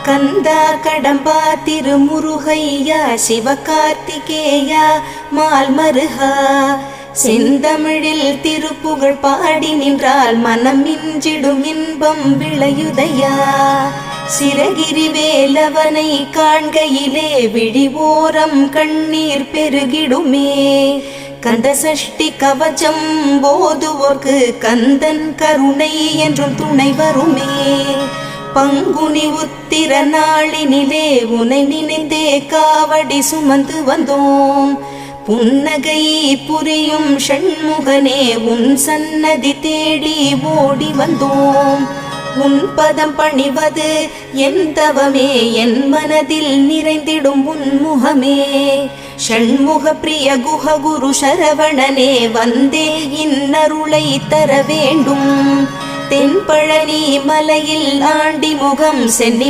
கந்தா கடம்பா திருமுருகையா சிவகார்த்திகேயா மால்மருகா செந்தமிழில் திருப்புகழ் பாடி நின்றால் மனம் மிஞ்சிடும் இன்பம் விளையுதையா. சிரகிரி வேலவனை காண்கையிலே விழி ஓரம் கண்ணீர் பெருகிடுமே. கந்த சஷ்டி கவச்சம் போதுவோர்க்கு கந்தன் கருணை என்றும் துணை வருமே. பங்குனி உத்திர நாளினிலே உனை நினைந்தே காவடி சுமந்து வந்தோம். புன்னகை புரியும் ஷண்முகனே உன் சன்னதி தேடி ஓடி வந்தோம். உன் பதம் பணிவது என் தவமே, என் மனதில் நிறைந்திடும் உன்முகமே. ஷண்முக பிரிய குஹ குரு சரவணனே வந்தே இன்னருளை தர வேண்டும். தென்பழனி மலையில் ஆண்டி முகம் சென்னி